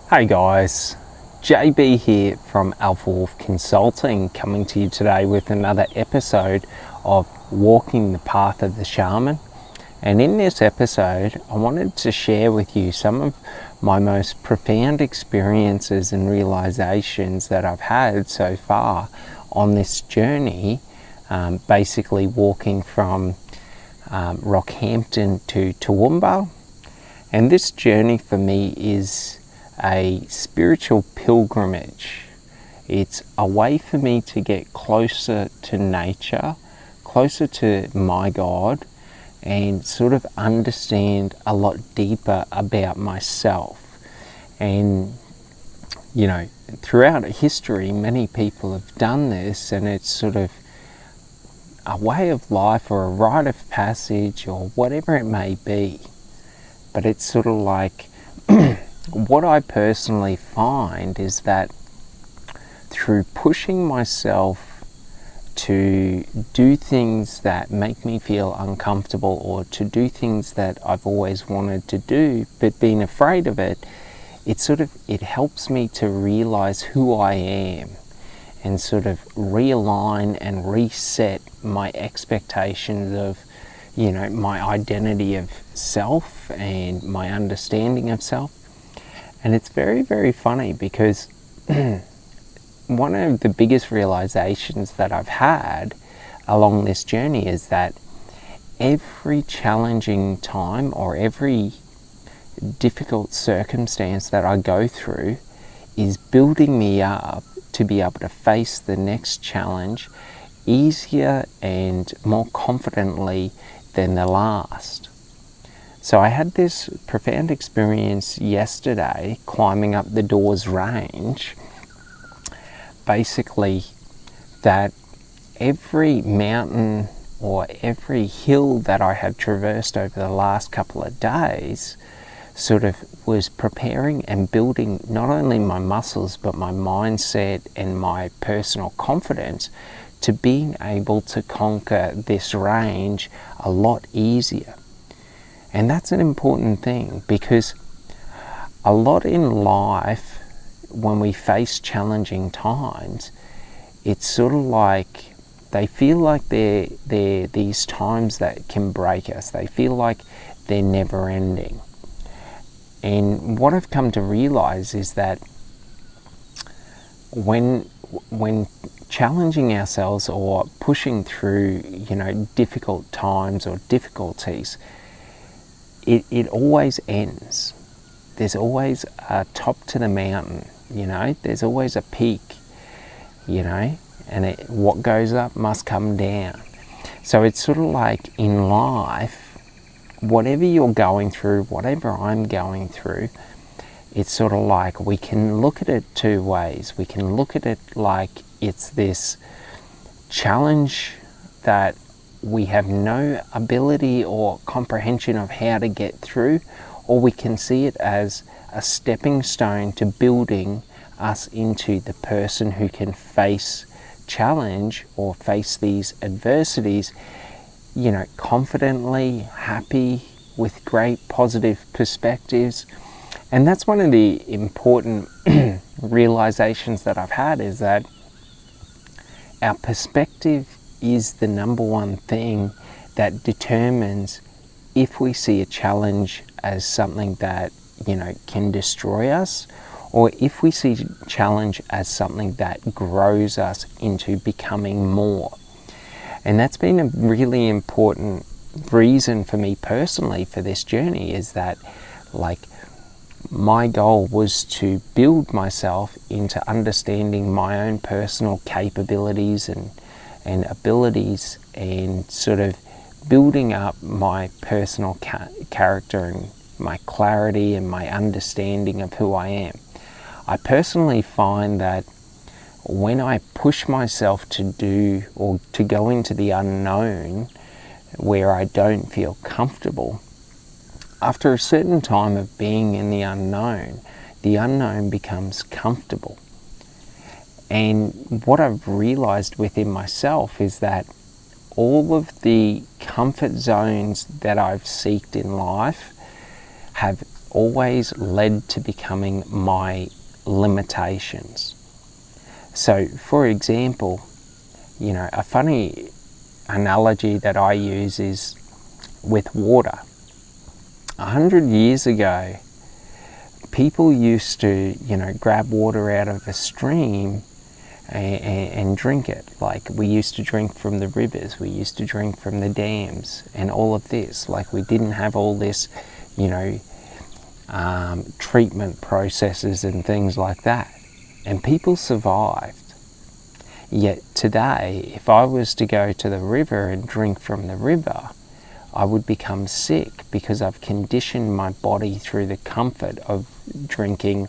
Hey guys, JB here from Alpha Wolf Consulting, coming to you today with another episode of Walking the Path of the Shaman. And in this episode, I wanted to share with you some of my most profound experiences and realizations that I've had so far on this journey, basically walking from Rockhampton to Toowoomba. And this journey for me is a spiritual pilgrimage. It's a way for me to get closer to nature, closer to my God, and sort of understand a lot deeper about myself. And you know, throughout history, many people have done this, and it's sort of a way of life or a rite of passage or whatever it may be. But it's sort of like what I personally find is that through pushing myself to do things that make me feel uncomfortable, or to do things that I've always wanted to do but being afraid of it, it helps me to realize who I am and sort of realign and reset my expectations of, you know, my identity of self and my understanding of self. And it's very, very funny because one of the biggest realizations that I've had along this journey is that every challenging time or every difficult circumstance that I go through is building me up to be able to face the next challenge easier and more confidently than the last. So I had this profound experience yesterday climbing up the Dawes Range. Basically, that every mountain or every hill that I had traversed over the last couple of days sort of was preparing and building not only my muscles but my mindset and my personal confidence to being able to conquer this range a lot easier. And that's an important thing, because a lot in life, when we face challenging times, it's sort of like they feel like they're these times that can break us. They feel like they're never ending. And what I've come to realize is that when challenging ourselves or pushing through, you know, difficult times or difficulties, it always ends. There's always a top to the mountain, you know, there's always a peak, you know, and what goes up must come down. So it's sort of like in life, whatever you're going through, whatever I'm going through, it's sort of like we can look at it two ways. We can look at it like it's this challenge that we have no ability or comprehension of how to get through, or we can see it as a stepping stone to building us into the person who can face challenge or face these adversities, you know, confidently, happy, with great positive perspectives. And that's one of the important realizations that I've had, is that our perspective is the number one thing that determines if we see a challenge as something that, you know, can destroy us, or if we see challenge as something that grows us into becoming more. And that's been a really important reason for me personally for this journey, is that, like, my goal was to build myself into understanding my own personal capabilities and abilities, and sort of building up my personal character and my clarity and my understanding of who I am. I personally find that when I push myself to do or to go into the unknown where I don't feel comfortable, after a certain time of being in the unknown becomes comfortable. And what I've realized within myself is that all of the comfort zones that I've sought in life have always led to becoming my limitations. So, for example, a funny analogy that I use is with water. 100 years ago, people used to, grab water out of a stream and drink it. Like, we used to drink from the rivers, we used to drink from the dams, and all of this. Like, we didn't have all this, treatment processes and things like that. And people survived. Yet today, if I was to go to the river and drink from the river, I would become sick because I've conditioned my body through the comfort of drinking,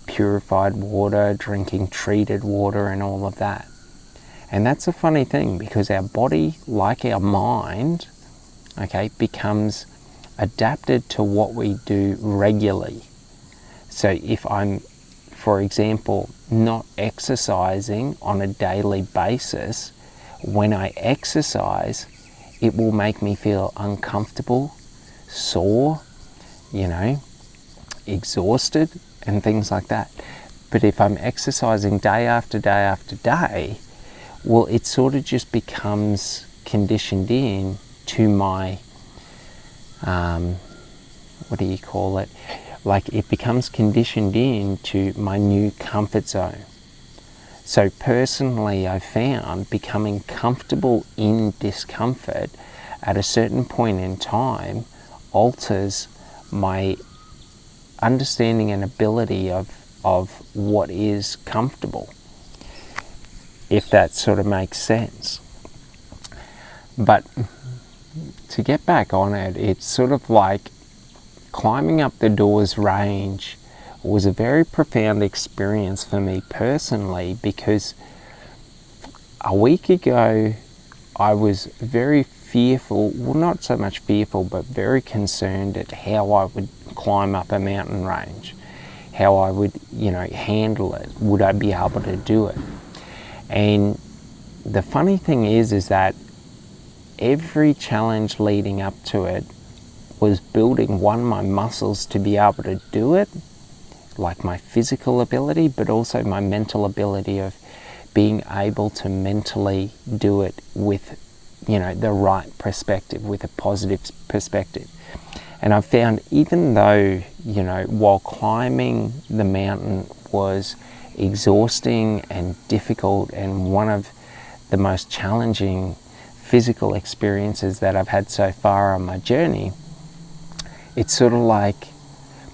purified water, drinking treated water and all of that. And that's a funny thing, because our body, like our mind, becomes adapted to what we do regularly. So if I'm, for example, not exercising on a daily basis, when I exercise, it will make me feel uncomfortable, sore, exhausted, and things like that. But if I'm exercising day after day after day, well, it sort of just becomes conditioned in to my, like, it becomes conditioned in to my new comfort zone. So personally, I found becoming comfortable in discomfort at a certain point in time alters my understanding and ability of what is comfortable, if that sort of makes sense. But to get back on it, it's sort of like climbing up the Dawes Range was a very profound experience for me personally, because a week ago I was very fearful, well, not so much fearful, but very concerned at how I would climb up a mountain range, how I would, handle it. Would I be able to do it? And the funny thing is that every challenge leading up to it was building, my muscles to be able to do it, like my physical ability, but also my mental ability of being able to mentally do it with, the right perspective, with a positive perspective. And I found, even though, while climbing the mountain was exhausting and difficult and one of the most challenging physical experiences that I've had so far on my journey, it's sort of like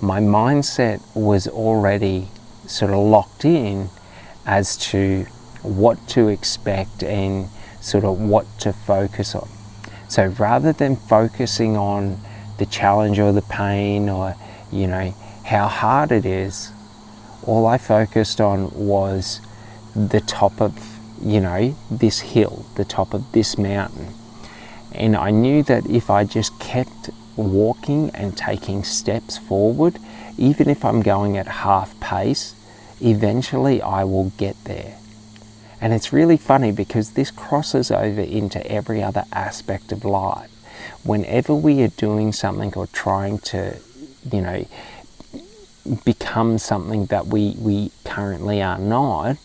my mindset was already sort of locked in as to what to expect and sort of what to focus on. So rather than focusing on the challenge or the pain or, how hard it is, all I focused on was the top of, this hill, the top of this mountain. And I knew that if I just kept walking and taking steps forward, even if I'm going at half pace, eventually I will get there. And it's really funny, because this crosses over into every other aspect of life. Whenever we are doing something or trying to, become something that we currently are not,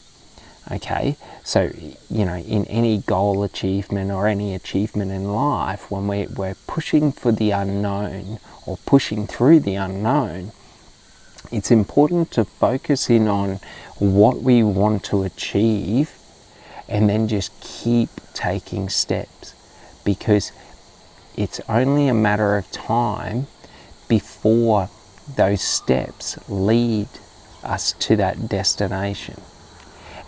so, in any goal achievement or any achievement in life, when we're pushing for the unknown or pushing through the unknown, it's important to focus in on what we want to achieve and then just keep taking steps, because it's only a matter of time before those steps lead us to that destination.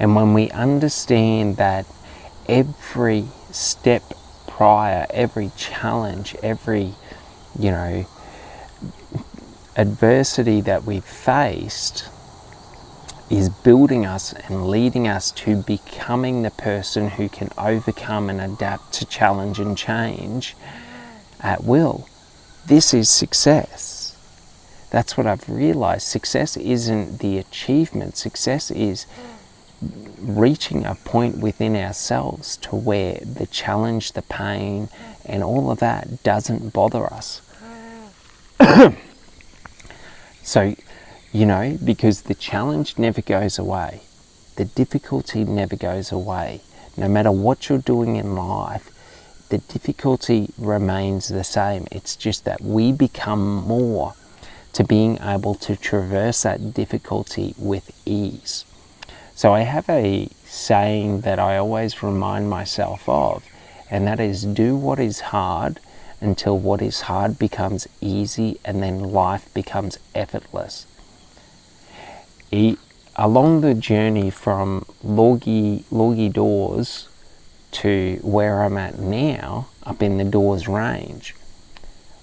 And when we understand that every step prior, every challenge, every, adversity that we've faced is building us and leading us to becoming the person who can overcome and adapt to challenge and change at will, this is success. That's what I've realized. Success isn't the achievement. Success is reaching a point within ourselves to where the challenge, the pain, and all of that doesn't bother us. So, because the challenge never goes away, the difficulty never goes away. No matter what you're doing in life, the difficulty remains the same. It's just that we become more to being able to traverse that difficulty with ease. So I have a saying that I always remind myself of, and that is, do what is hard until what is hard becomes easy, and then life becomes effortless. Along the journey from Logie Dawes to where I'm at now, up in the Dawes Range,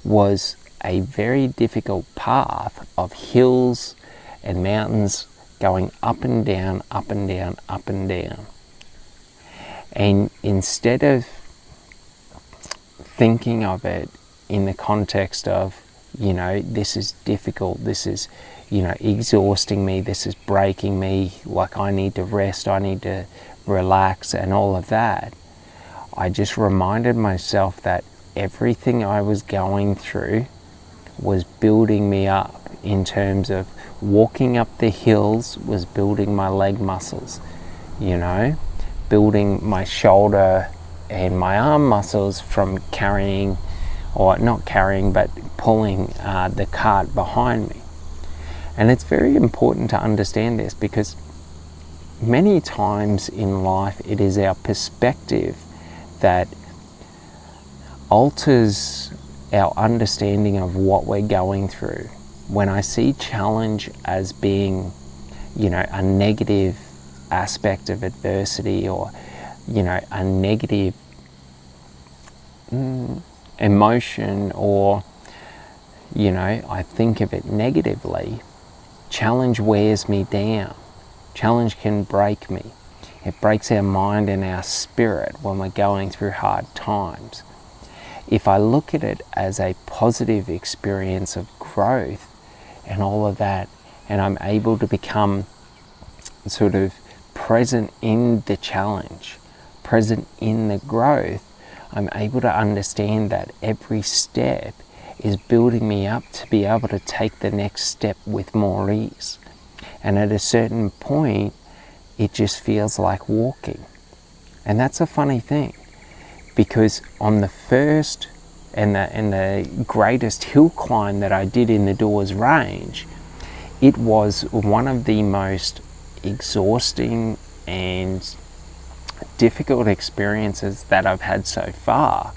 was a very difficult path of hills and mountains going up and down, up and down, up and down. And instead of thinking of it in the context of, this is difficult, this is, exhausting me, this is breaking me, like I need to rest, I need to relax and all of that, I just reminded myself that everything I was going through was building me up. In terms of walking up the hills was building my leg muscles, building my shoulder and my arm muscles from carrying, or not carrying, but pulling the cart behind me. And it's very important to understand this, because many times in life it is our perspective that alters our understanding of what we're going through. When I see challenge as being, a negative aspect of adversity, or, a negative emotion, or, I think of it negatively, challenge wears me down. Challenge can break me. It breaks our mind and our spirit when we're going through hard times. If I look at it as a positive experience of growth and all of that, and I'm able to become sort of present in the challenge, present in the growth, I'm able to understand that every step is building me up to be able to take the next step with more ease. And at a certain point, it just feels like walking. And that's a funny thing, because on the first and the greatest hill climb that I did in the Dawes Range, it was one of the most exhausting and difficult experiences that I've had so far.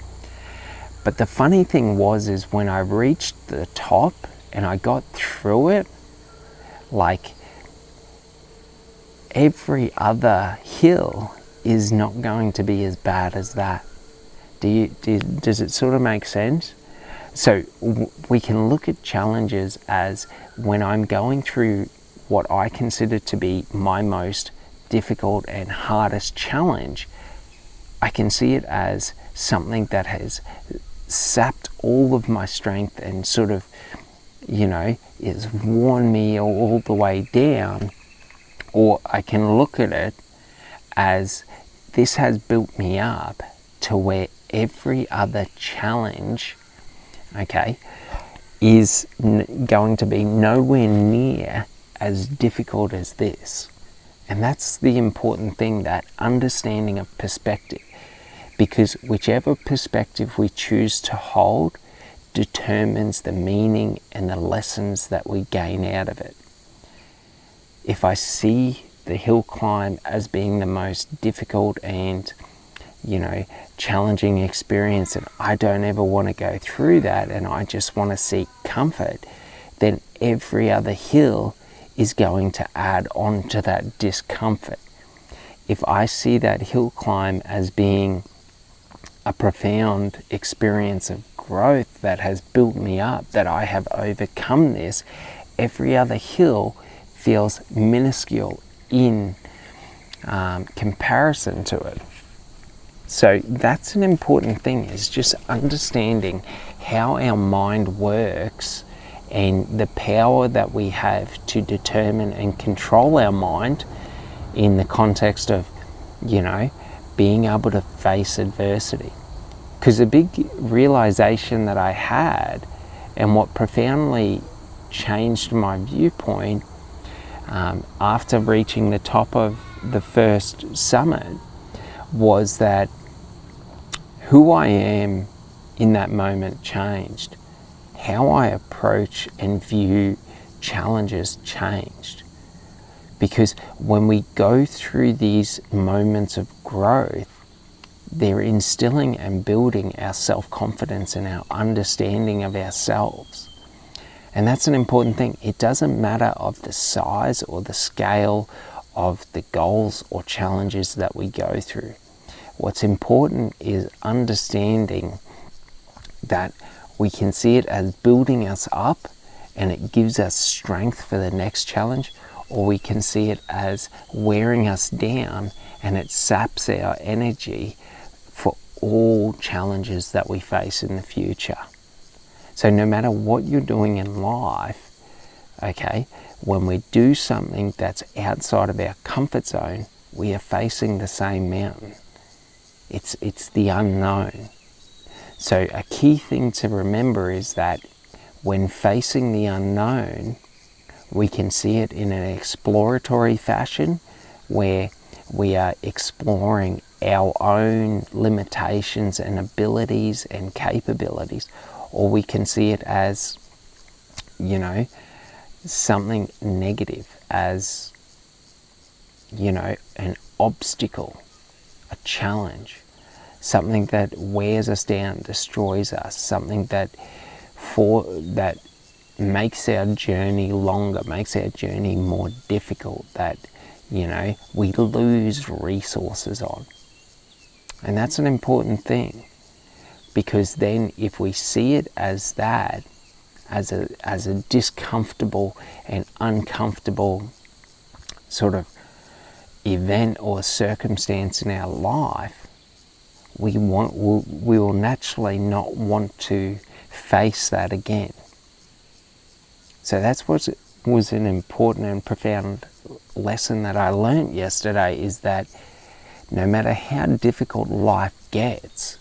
But the funny thing is when I reached the top and I got through it, like every other hill is not going to be as bad as that. Does it sort of make sense? So we can look at challenges as, when I'm going through what I consider to be my most difficult and hardest challenge, I can see it as something that has sapped all of my strength and sort of, it's worn me all the way down. Or I can look at it as, this has built me up to where every other challenge, is going to be nowhere near as difficult as this. And that's the important thing, that understanding of perspective. Because whichever perspective we choose to hold determines the meaning and the lessons that we gain out of it. If I see the hill climb as being the most difficult and, challenging experience, and I don't ever want to go through that, and I just want to seek comfort, then every other hill is going to add on to that discomfort. If I see that hill climb as being a profound experience of growth that has built me up, that I have overcome this, every other hill feels minuscule in comparison to it. So that's an important thing, is just understanding how our mind works and the power that we have to determine and control our mind in the context of, being able to face adversity. Because a big realization that I had, and what profoundly changed my viewpoint after reaching the top of the first summit was that who I am in that moment changed. How I approach and view challenges changed. Because when we go through these moments of growth, they're instilling and building our self-confidence and our understanding of ourselves. And that's an important thing. It doesn't matter of the size or the scale of the goals or challenges that we go through. What's important is understanding that we can see it as building us up and it gives us strength for the next challenge, or we can see it as wearing us down and it saps our energy for all challenges that we face in the future. So no matter what you're doing in life, okay, when we do something that's outside of our comfort zone, we are facing the same mountain. It's the unknown. So a key thing to remember is that when facing the unknown, we can see it in an exploratory fashion where we are exploring our own limitations and abilities and capabilities, or we can see it as, something negative, as, an obstacle, a challenge, something that wears us down, destroys us, something that makes our journey longer, makes our journey more difficult, that, we lose resources on. And that's an important thing, because then if we see it as that, as a discomfortable and uncomfortable sort of event or circumstance in our life, we will naturally not want to face that again. So that's what was an important and profound lesson that I learned yesterday, is that no matter how difficult life gets,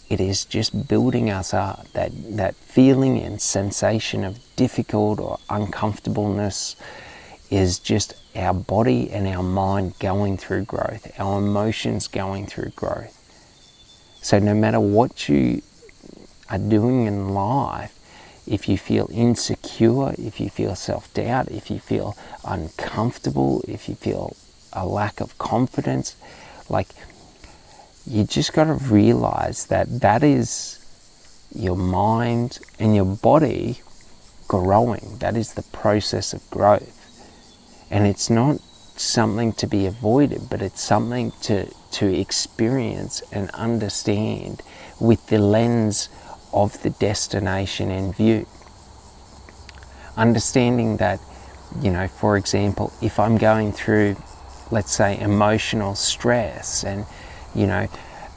it is just building us up. That feeling and sensation of difficult or uncomfortableness is just our body and our mind going through growth, our emotions going through growth. So no matter what you are doing in life, if you feel insecure, if you feel self-doubt, if you feel uncomfortable, if you feel a lack of confidence, you just got to realize that is your mind and your body growing. That is the process of growth. And it's not something to be avoided, but it's something to experience and understand with the lens of the destination in view. Understanding that, for example, if I'm going through, let's say, emotional stress and,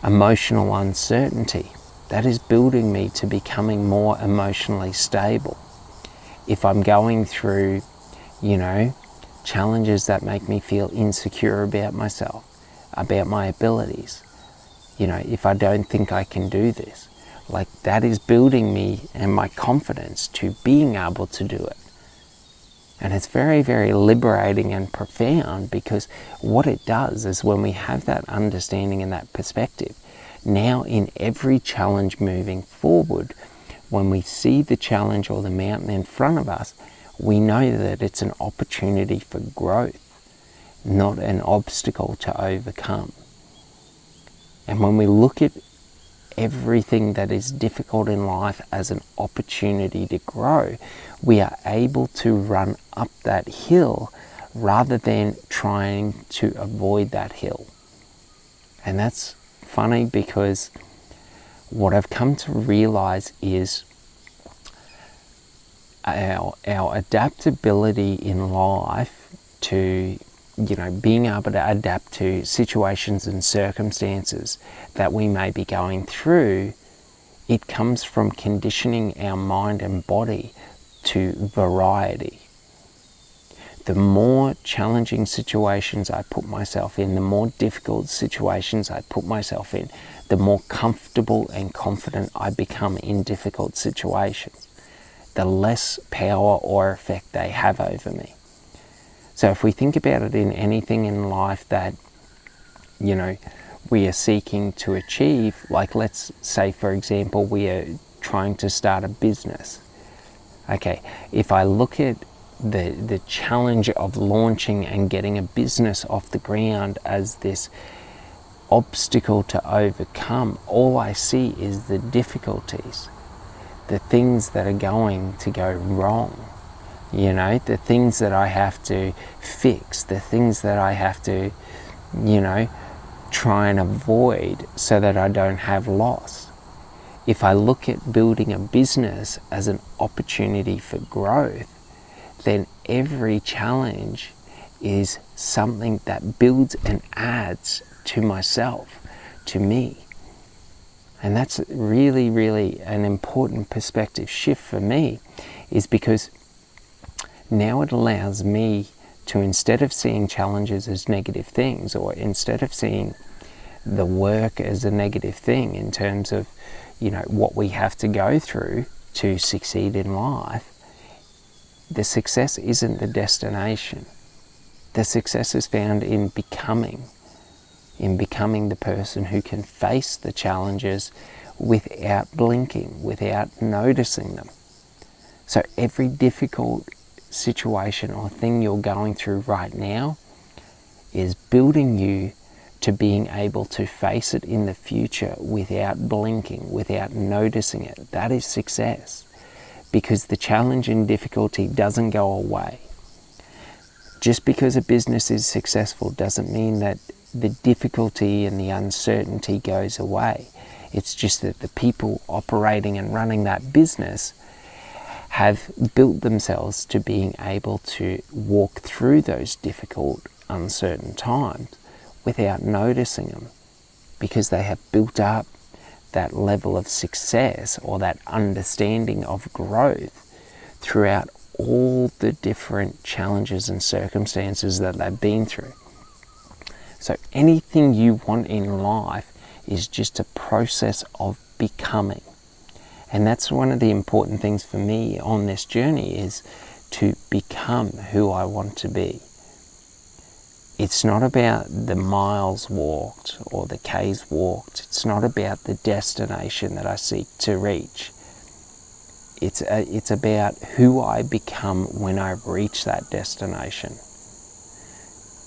emotional uncertainty, that is building me to becoming more emotionally stable. If I'm going through, challenges that make me feel insecure about myself, about my abilities, if I don't think I can do this, that is building me and my confidence to being able to do it. And it's very, very liberating and profound, because what it does is when we have that understanding and that perspective, now in every challenge moving forward, when we see the challenge or the mountain in front of us, we know that it's an opportunity for growth, not an obstacle to overcome. And when we look at everything that is difficult in life as an opportunity to grow, we are able to run up that hill rather than trying to avoid that hill. And that's funny, because what I've come to realize is our adaptability in life to, being able to adapt to situations and circumstances that we may be going through, it comes from conditioning our mind and body to variety. The more challenging situations I put myself in, the more difficult situations I put myself in, the more comfortable and confident I become in difficult situations. the less power or effect they have over me. So if we think about it in anything in life that, you know, we are seeking to achieve, like let's say, for example, we are trying to start a business. Okay, if I look at the challenge of launching and getting a business off the ground as this obstacle to overcome, all I see is the difficulties, the things that are going to go wrong, you know, the things that I have to fix, the things that I have to, you know, try and avoid so that I don't have loss. If I look at building a business as an opportunity for growth, then every challenge is something that builds and adds to myself, to me. And that's really, really an important perspective shift for me, is because now it allows me to, instead of seeing challenges as negative things, or instead of seeing the work as a negative thing in terms of, you know, what we have to go through to succeed in life, the success isn't the destination. The success is found in becoming the person who can face the challenges without blinking, without noticing them. So every difficult situation or thing you're going through right now is building you to being able to face it in the future without blinking, without noticing it. That is success, because the challenge and difficulty doesn't go away. Just because a business is successful doesn't mean that the difficulty and the uncertainty goes away. It's just that the people operating and running that business have built themselves to being able to walk through those difficult, uncertain times without noticing them, because they have built up that level of success or that understanding of growth throughout all the different challenges and circumstances that they've been through. So anything you want in life is just a process of becoming. And that's one of the important things for me on this journey, is to become who I want to be. It's not about the miles walked or the Ks walked. It's not about the destination that I seek to reach. It's about who I become when I reach that destination.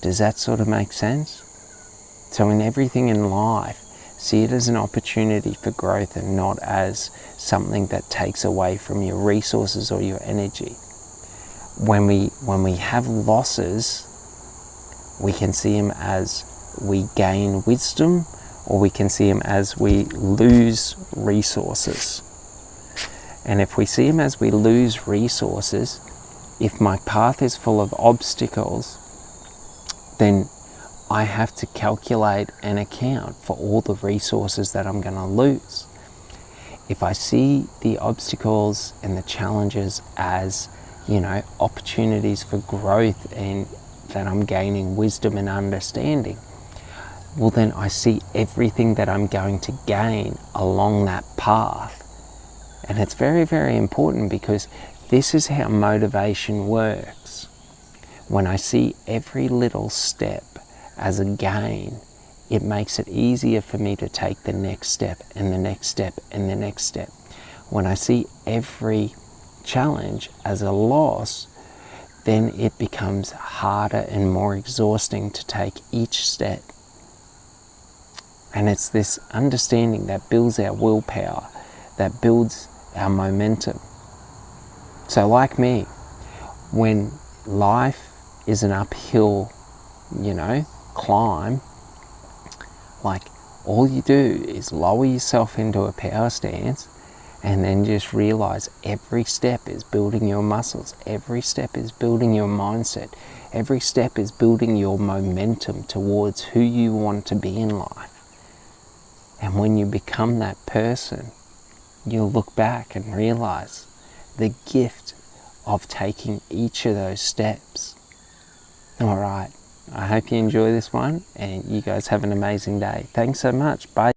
Does that sort of make sense? So in everything in life, see it as an opportunity for growth and not as something that takes away from your resources or your energy. When we have losses, we can see them as we gain wisdom, or we can see them as we lose resources. And if we see them as we lose resources, if my path is full of obstacles, then I have to calculate and account for all the resources that I'm going to lose. If I see the obstacles and the challenges as, you know, opportunities for growth and that I'm gaining wisdom and understanding, well then I see everything that I'm going to gain along that path. And it's very, very important, because this is how motivation works. When I see every little step as a gain, it makes it easier for me to take the next step and the next step and the next step. When I see every challenge as a loss, then it becomes harder and more exhausting to take each step. And it's this understanding that builds our willpower, that builds our momentum. So like me, when life is an uphill, you know, climb, like all you do is lower yourself into a power stance and then just realize every step is building your muscles, every step is building your mindset, every step is building your momentum towards who you want to be in life. And when you become that person, you'll look back and realize the gift of taking each of those steps. All right, I hope you enjoy this one, and you guys have an amazing day. Thanks so much. Bye.